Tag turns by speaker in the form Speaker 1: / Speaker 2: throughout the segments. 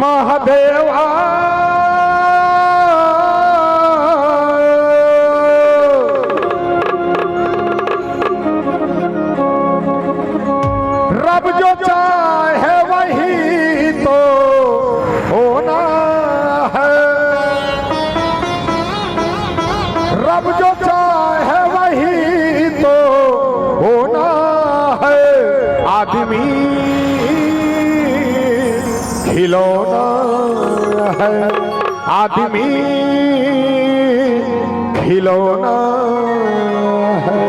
Speaker 1: महादेवा रब जो चाहे वही तो होना है, रब जो चाहे वही तो होना है। आदमी खिलौना है, आदमी खिलौना है।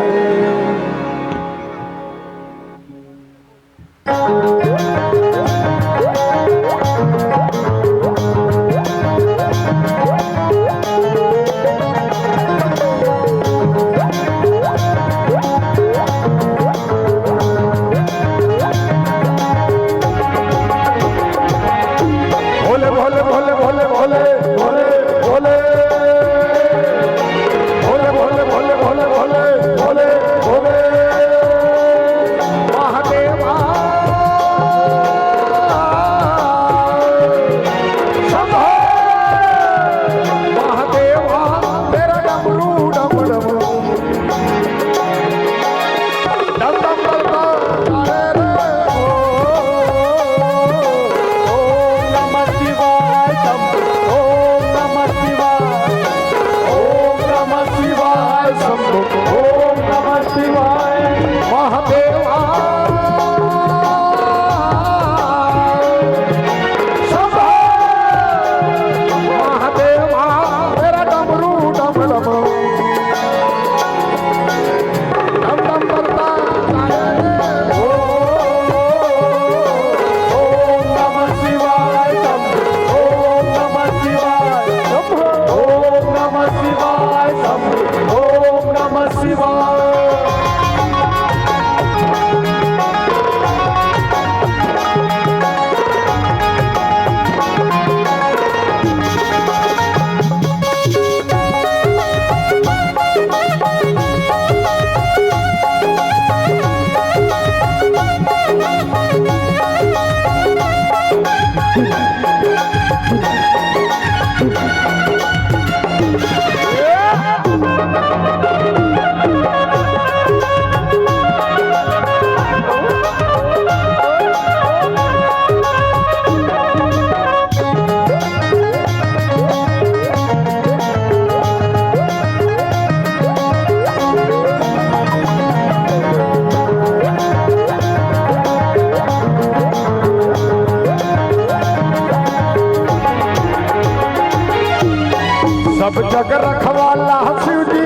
Speaker 1: सब जग रखवाला शिव जी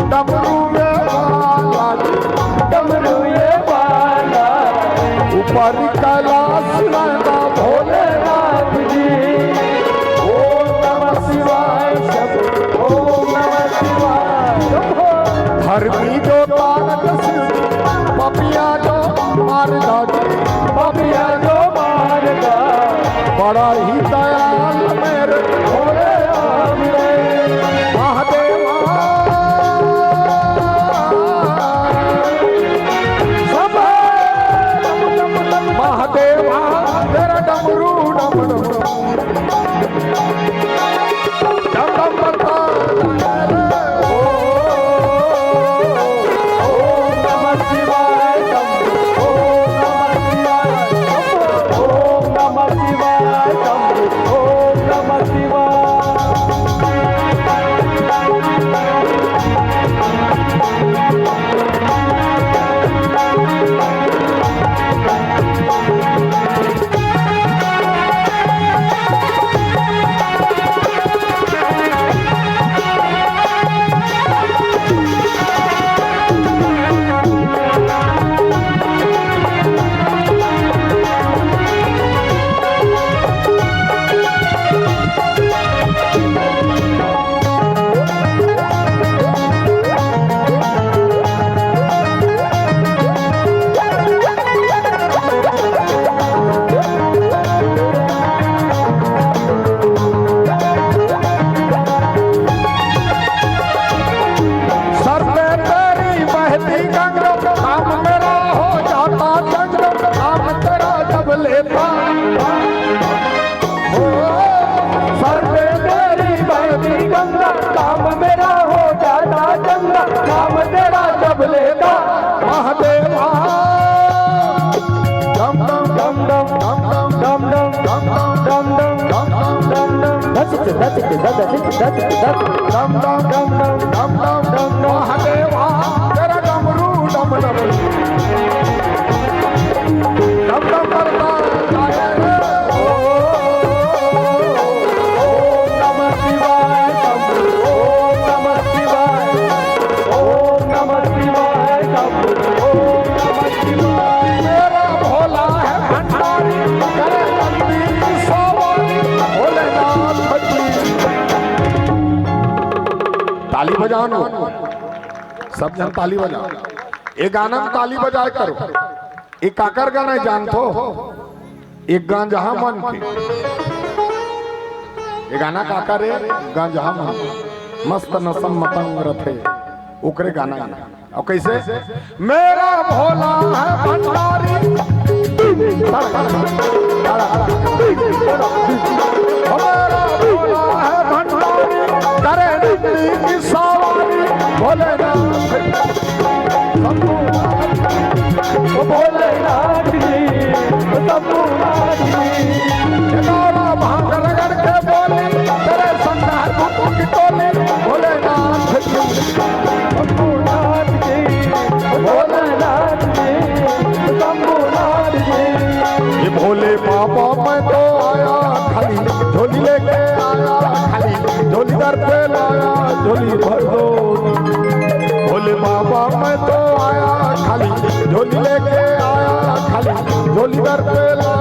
Speaker 1: डमरू में वाला, डमरू ये वाला ऊपर कैलाश रहना भोलेनाथ जी। ओम नमः शिवाय, सब ओम नमः शिवाय। धर्मी जो तारक शिव जी, पपिया जो मारदा जी, पपिया जो मारदा, बड़ा ही दयाल मेरे भोले महादेवा तेरा डमरू डम डम डम डम करता। ओम नमः शिवाय, ओम नमः शिवाय, ओम नमः शिवाय, ओम नमः शिवाय। डम डम डम डम डम डम डम महादेवा तेरा डमरू डम डम डम डम करता जाए रे ओम नमः शिवाय डमरू ओम नमः शिवाय ओम नमः शिवाय डमरू ओम नमः शिवाय मेरा भोला है भंडारी करे नंदी की सवारी भोलेनाथ भजी ताली बजाओ सब जन ताली बजाओ एक गाना में ताली बजाए करो एक काकर गाना जानतो एक गान जहां मन के ये गाना काकर है गान जहां मन मस्त नसम मतंग रथे ओकरे गाना है और कैसे मेरा भोला है भंडारी हमारा भोला है भंडारी करे नंदी की सवारी भोलेनाथ भोलेनाथ जी शंभुनाथ जी नारा भांग रगड़ के बोले तेरे संसार भूतों की टोली भोलेनाथ जी शंभुनाथ जी भोलेनाथ जी शंभुनाथ जी ये भोले बाबा मैं तो आया खाली झोली लेके आया खाली झोली दर पे लाया झोली भर दो भोले बाबा मैं तो आया खाली झोली लेके आया खाली झोली दर पे लाया